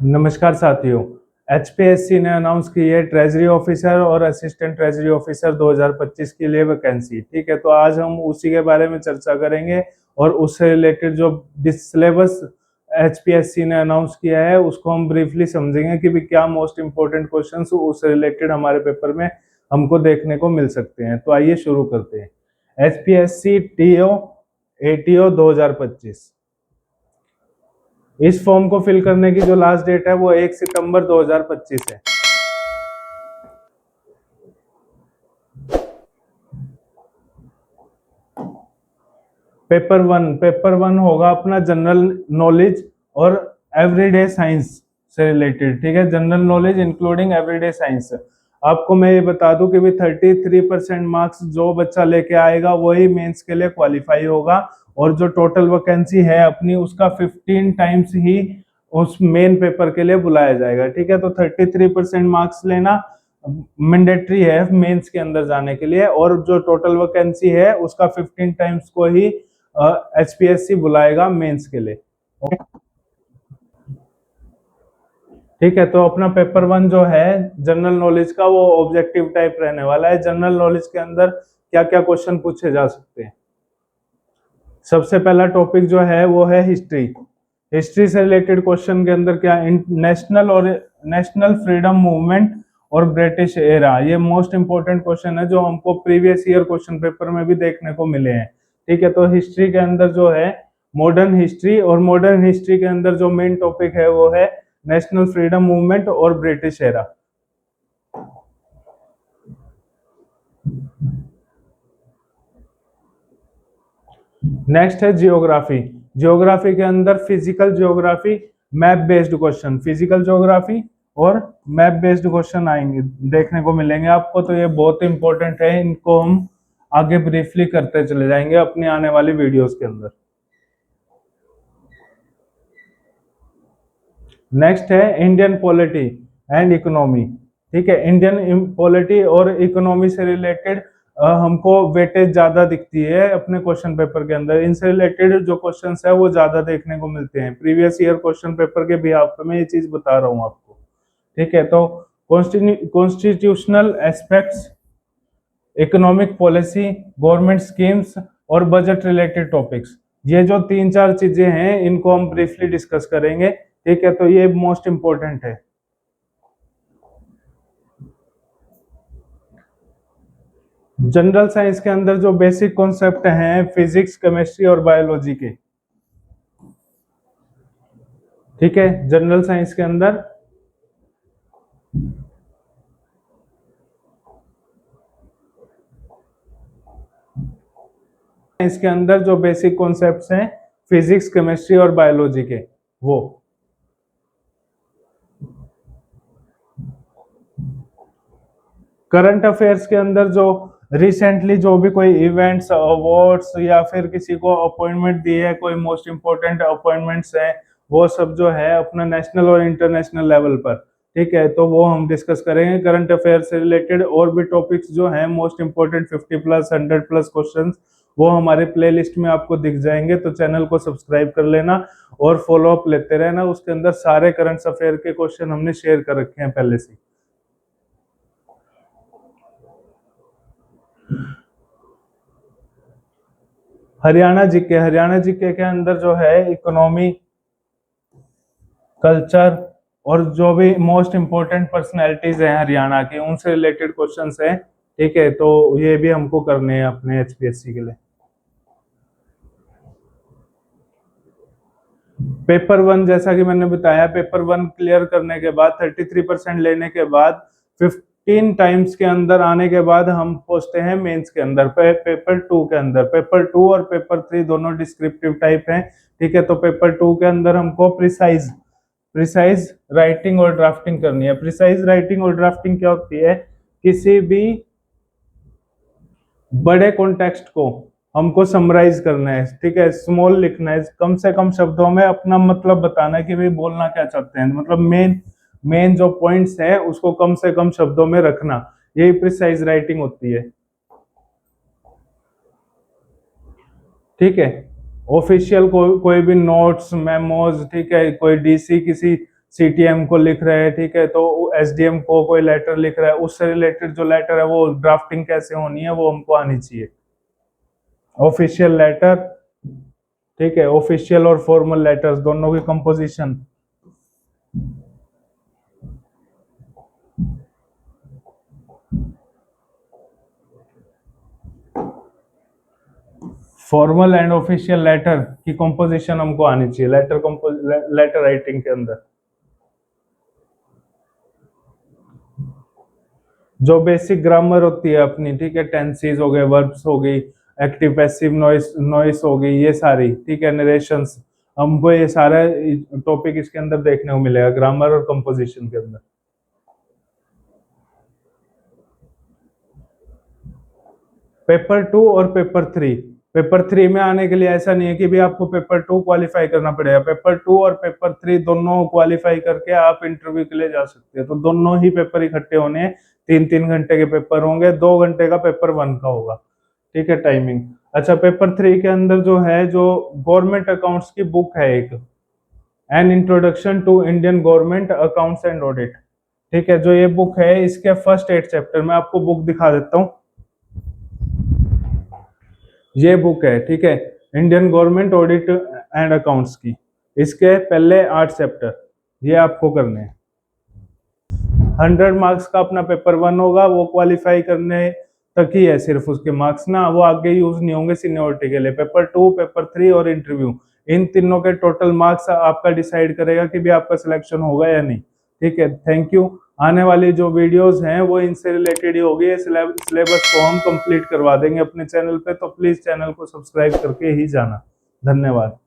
नमस्कार साथियों। एचपीएससी ने अनाउंस की है ट्रेजरी ऑफिसर और असिस्टेंट ट्रेजरी ऑफिसर 2025 के लिए वैकेंसी। ठीक है, तो आज हम उसी के बारे में चर्चा करेंगे और उससे रिलेटेड जो सिलेबस एचपीएससी ने अनाउंस किया है उसको हम ब्रीफली समझेंगे कि भी क्या मोस्ट इम्पोर्टेंट क्वेश्चंस उससे रिलेटेड हमारे पेपर में हमको देखने को मिल सकते हैं। तो आइए शुरू करते हैं। एचपीएससी टीओ एटीओ 2025, इस फॉर्म को फिल करने की जो लास्ट डेट है वो 1 सितंबर 2025 है। पेपर वन होगा अपना जनरल नॉलेज और एवरीडे साइंस से रिलेटेड। ठीक है, general knowledge including everyday science. आपको मैं ये बता दूं कि भी 33% मार्क्स जो बच्चा लेके आएगा वही मेंस के लिए क्वालिफाई होगा, और जो टोटल वैकेंसी है अपनी उसका 15 टाइम्स ही उस मेन पेपर के लिए बुलाया जाएगा। ठीक है, तो 33% मार्क्स लेना मैंडेटरी है मेंस के अंदर जाने के लिए, और जो टोटल वैकेंसी है उसका 15 टाइम्स को ही एचपीएससी बुलाएगा मेंस के लिए। ओके, ठीक है। तो अपना पेपर वन जो है जनरल नॉलेज का वो ऑब्जेक्टिव टाइप रहने वाला है। जनरल नॉलेज के अंदर क्या क्या क्वेश्चन पूछे जा सकते हैं। सबसे पहला टॉपिक जो है वो है हिस्ट्री। हिस्ट्री से रिलेटेड क्वेश्चन के अंदर क्या, नेशनल फ्रीडम मूवमेंट और ब्रिटिश एरा, ये मोस्ट इंपोर्टेंट क्वेश्चन है जो हमको प्रीवियस ईयर क्वेश्चन पेपर में भी देखने को मिले हैं। ठीक है, तो हिस्ट्री के अंदर जो है मॉडर्न हिस्ट्री, और मॉडर्न हिस्ट्री के अंदर जो मेन टॉपिक है वो है नेशनल फ्रीडम मूवमेंट और ब्रिटिश एरा। नेक्स्ट है जियोग्राफी। जियोग्राफी के अंदर physical geography, map based question, physical geography और मैप बेस्ड क्वेश्चन आएंगे देखने को मिलेंगे आपको। तो ये बहुत इंपॉर्टेंट है, इनको हम आगे ब्रीफली करते चले जाएंगे अपनी आने वाली वीडियोस के अंदर। नेक्स्ट है इंडियन पॉलिटी एंड इकोनॉमी। ठीक है, इंडियन पॉलिटी और इकोनॉमी से रिलेटेड हमको वेटेज ज्यादा दिखती है अपने क्वेश्चन पेपर के अंदर। इनसे रिलेटेड जो क्वेश्चंस है वो ज्यादा देखने को मिलते हैं प्रीवियस ईयर क्वेश्चन पेपर के भी। आपको मैं ये चीज बता रहा हूँ आपको। ठीक है, तो constitutional aspects, economic policy, government schemes और बजट रिलेटेड टॉपिक्स, ये जो तीन चार चीजें हैं इनको हम ब्रीफली डिस्कस करेंगे। ठीक है, तो ये मोस्ट इंपॉर्टेंट है। जनरल साइंस के अंदर जो बेसिक कॉन्सेप्ट हैं फिजिक्स, केमिस्ट्री और बायोलॉजी के। ठीक है, जनरल साइंस के अंदर जो बेसिक कॉन्सेप्ट्स हैं फिजिक्स, केमिस्ट्री और बायोलॉजी के, वो करंट अफेयर्स के अंदर जो रिसेंटली जो भी कोई इवेंट्स, अवार्ड्स या फिर किसी को अपॉइंटमेंट दी है, कोई मोस्ट इंपोर्टेंट अपॉइंटमेंट्स हैं, वो सब जो है अपना नेशनल और इंटरनेशनल लेवल पर। ठीक है, तो वो हम डिस्कस करेंगे करंट अफेयर से रिलेटेड। और भी टॉपिक्स जो हैं most important 50 plus 100 plus questions, वो हमारे प्लेलिस्ट में आपको दिख जाएंगे। तो चैनल को सब्सक्राइब कर लेना और फॉलो अप लेते रहना। उसके अंदर सारे करंट अफेयर के क्वेश्चन हमने शेयर कर रखे हैं पहले से। हरियाणा जीके के अंदर जो है इकोनॉमी, कल्चर और जो भी मोस्ट इंपोर्टेंट पर्सनैलिटीज हैं हरियाणा की उनसे रिलेटेड क्वेश्चंस हैं। ठीक है, तो ये भी हमको करने हैं अपने एचपीएससी के लिए। पेपर वन, जैसा कि मैंने बताया, पेपर वन क्लियर करने के बाद 33% लेने के बाद 15 टाइम्स के अंदर आने के बाद हम पहुंचते हैं मेंस के अंदर, पेपर टू के अंदर। पेपर टू और पेपर थ्री दोनों डिस्क्रिप्टिव टाइप हैं। ठीक है, तो पेपर टू के अंदर हमको प्रिसाइज राइटिंग और ड्राफ्टिंग करनी है। प्रिसाइज राइटिंग और ड्राफ्टिंग क्या होती है, किसी भी बड़े कॉन्टेक्स्ट को हमको समराइज करना है। ठीक है, स्मॉल लिखना है, कम से कम शब्दों में अपना मतलब बताना है कि भाई बोलना क्या चाहते हैं, मतलब मेन जो पॉइंट्स है उसको कम से कम शब्दों में रखना, यही प्रिसाइज राइटिंग होती है। ठीक है, ऑफिशियल कोई भी नोट्स, मेमोज, ठीक है, कोई डीसी किसी सीटीएम को लिख रहे हैं, ठीक है, तो एसडीएम को कोई लेटर लिख रहा है, उससे रिलेटेड जो लेटर है वो ड्राफ्टिंग कैसे होनी है वो हमको आनी चाहिए। ऑफिशियल लेटर, ठीक है, ऑफिशियल और फॉर्मल लेटर्स दोनों की composition. Formal and official letter की कंपोजिशन हमको आनी चाहिए लेटर राइटिंग के अंदर। जो बेसिक ग्रामर होती है अपनी, ठीक है, टेंसेस हो गए, वर्ब्स हो गई, एक्टिव पैसिव नॉइस हो गई, ये सारी, ठीक है, नरेशंस, हमको ये सारा टॉपिक इसके अंदर देखने को मिलेगा ग्रामर और कंपोजिशन के अंदर। पेपर 2 और पेपर 3, पेपर 3 में आने के लिए ऐसा नहीं है कि भी आपको पेपर 2 क्वालिफाई करना पड़ेगा, पेपर 2 और पेपर 3 दोनों क्वालिफाई करके आप इंटरव्यू के लिए जा सकते हैं। तो दोनों ही पेपर इकट्ठे होने हैं, 3-3 घंटे के पेपर होंगे, 2 घंटे का पेपर 1 का होगा, ठीक है, टाइमिंग। अच्छा, पेपर 3 के अंदर जो है, जो गवर्नमेंट अकाउंट्स की बुक है एक, an introduction to Indian government accounts and audit, ठीक है, जो ये बुक है इसके फर्स्ट 8 चैप्टर, मैं आपको बुक दिखा देता हूँ। ये बुक है, ठीक है, Indian government audit and accounts की, इसके पहले 8 चैप्टर ये आपको करने हैं। 100 मार्क्स का अपना पेपर 1 होगा, वो क्वालिफाई करने तक ही है सिर्फ उसके मार्क्स ना, वो आगे यूज नहीं होंगे सीनियोरिटी के लिए। पेपर 2, पेपर 3 और इंटरव्यू, इन तीनों के टोटल मार्क्स आपका डिसाइड करेगा कि भी आपका सिलेक्शन होगा या नहीं, ठीक है। Thank you. आने वाली जो वीडियोस हैं वो इनसे रिलेटेड ही होगी, सिलेबस को हम कंप्लीट करवा देंगे अपने चैनल पे, तो प्लीज चैनल को सब्सक्राइब करके ही जाना। धन्यवाद।